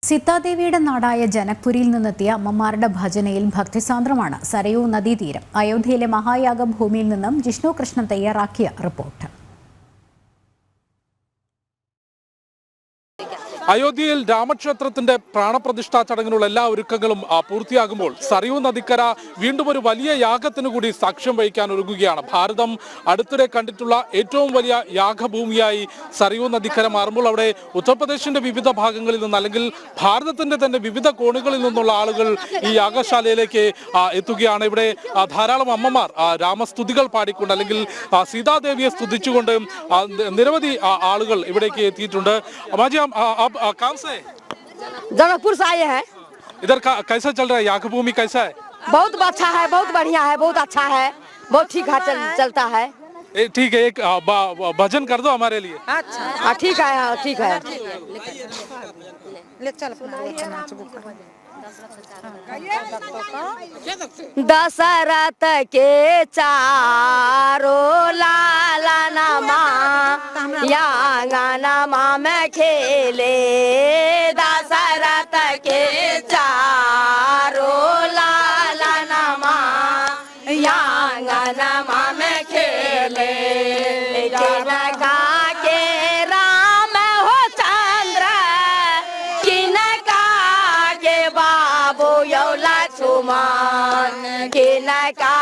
സീതാദേവിയുടെ നാടായ ജനക്പുരിയിൽ നിന്നെത്തിയ അമ്മമാരുടെ ഭജനയിൽ ഭക്തിസാന്ദ്രമാണ് സരയൂ നദീതീരം. അയോധ്യയിലെ മഹായാഗഭൂമിയിൽ നിന്നും ജിഷ്ണു കൃഷ്ണൻ തയ്യാറാക്കിയ റിപ്പോർട്ട്. അയോധ്യയിൽ രാമക്ഷേത്രത്തിന്റെ പ്രാണപ്രതിഷ്ഠാ ചടങ്ങിനുള്ള എല്ലാ ഒരുക്കങ്ങളും പൂർത്തിയാകുമ്പോൾ സരയൂ നദിക്കര വീണ്ടും ഒരു വലിയ യാഗത്തിനു കൂടി സാക്ഷ്യം വഹിക്കാൻ ഒരുങ്ങുകയാണ്. ഭാരതം അടുത്തിടെ കണ്ടിട്ടുള്ള ഏറ്റവും വലിയ യാഗഭൂമിയായി സരയൂ നദിക്കര മാറുമ്പോൾ അവിടെ ഉത്തർപ്രദേശിന്റെ വിവിധ ഭാഗങ്ങളിൽ നിന്ന് അല്ലെങ്കിൽ ഭാരതത്തിന്റെ തന്നെ വിവിധ കോണുകളിൽ നിന്നുള്ള ആളുകൾ ഈ യാഗശാലയിലേക്ക് എത്തുകയാണ്. ഇവിടെ ധാരാളം അമ്മമാർ രാമസ്തുതികൾ പാടിക്കൊണ്ട് അല്ലെങ്കിൽ സീതാദേവിയെ സ്തുതിച്ചുകൊണ്ട് നിരവധി ആളുകൾ ഇവിടേക്ക് എത്തിയിട്ടുണ്ട്. कहाँ से? जनकपुर से आए हैं। इधर का कैसा चल रहा है? याग भूमि कैसा है? बहुत अच्छा है, बहुत बढ़िया है, बहुत अच्छा है, बहुत ठीक है, चलता है। ठीक है, एक भजन कर दो हमारे लिए। अच्छा ठीक है, हाँ ठीक है। दशरथ के चारों लाला नमा यांगनमा में खेले, दशरथ के चारों लाला नमा यांगनमा में खेले। किनका के राम हो चंद्र, किनका के बाबू यौला छुमान, किनका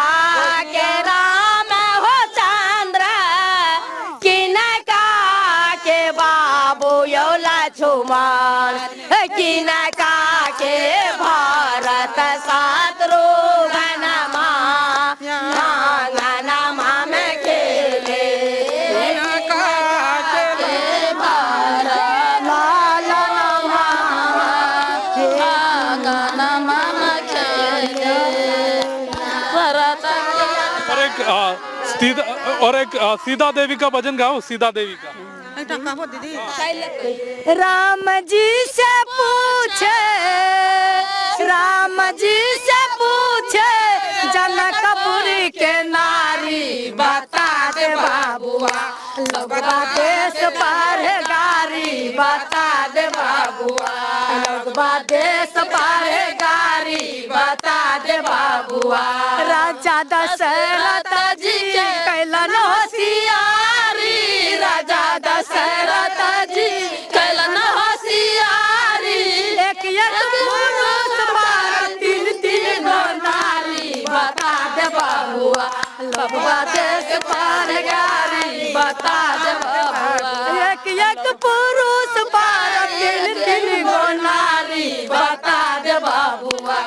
के राम हो चंद्र, किनका के बाबू यौला छुमान, किनका के भारत शत्रुघ्नमा यांगनमा में खेले। और एक सीता देवी का भजन गाओ, सीता देवी का। राम जी से पूछे, राम जी से पूछे, जनकपुर के नारी बता दे बाबुआ, लगवा देश पर गारी बता दे बाबुआ, लगवा देश पर गारी बता दे बाबुआ। राजा दशरथ जी कैलन होशियारी, राजा दशरथ जी कैलन होशियारी, एक पुरुष पर तीन तीन नारी बता दे बाबुआ, लगवा देश पर गारी बता दे बाबुआ, एक पुरुष पर तीन तीन नारी बता दे बाबुआ,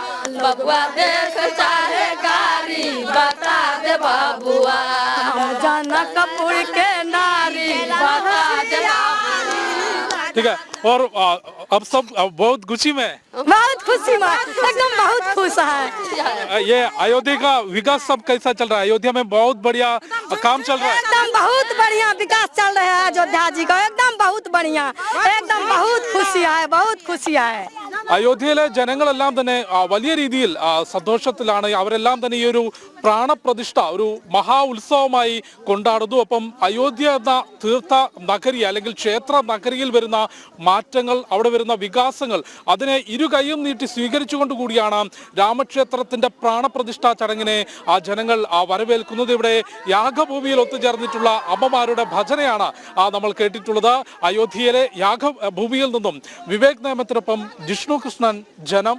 लगवा देश चाहे गारी बता दे बाबुआ, जनकपुर के नारी बता दे बाबुआ। ठीक है, और अब सब बहुत खुशी में, बहुत खुशी में, एकदम बहुत खुश है। ये अयोध्या का विकास सब कैसा चल रहा है? अयोध्या में बहुत बढ़िया काम चल रहा है, एकदम बहुत बढ़िया विकास चल रहा है अयोध्या जी का, एकदम बहुत बढ़िया, एकदम बहुत खुशी है, बहुत खुशी है। അയോധ്യയിലെ ജനങ്ങളെല്ലാം തന്നെ വലിയ രീതിയിൽ സന്തോഷത്തിലാണ്. അവരെല്ലാം തന്നെ ഈ ഒരു പ്രാണപ്രതിഷ്ഠ ഒരു മഹാ ഉത്സവമായി കൊണ്ടാടുന്നു. ഒപ്പം അയോധ്യ എന്ന തീർത്ഥ നഗരി അല്ലെങ്കിൽ ക്ഷേത്ര നഗരിയിൽ വരുന്ന മാറ്റങ്ങൾ, അവിടെ വരുന്ന വികാസങ്ങൾ, അതിനെ ഇരു കൈയും നീട്ടി സ്വീകരിച്ചുകൊണ്ട് കൂടിയാണ് രാമക്ഷേത്രത്തിന്റെ പ്രാണപ്രതിഷ്ഠാ ചടങ്ങിനെ ജനങ്ങൾ വരവേൽക്കുന്നത്. ഇവിടെ യാഗഭൂമിയിൽ ഒത്തുചേർന്നിട്ടുള്ള അമ്മമാരുടെ ഭജനയാണ് നമ്മൾ കേട്ടിട്ടുള്ളത്. അയോധ്യയിലെ യാഗഭൂമിയിൽ നിന്നും വിവേക് നേമത്തിനൊപ്പം ജിഷ്ണു കൃഷ്ണൻ, ജനം.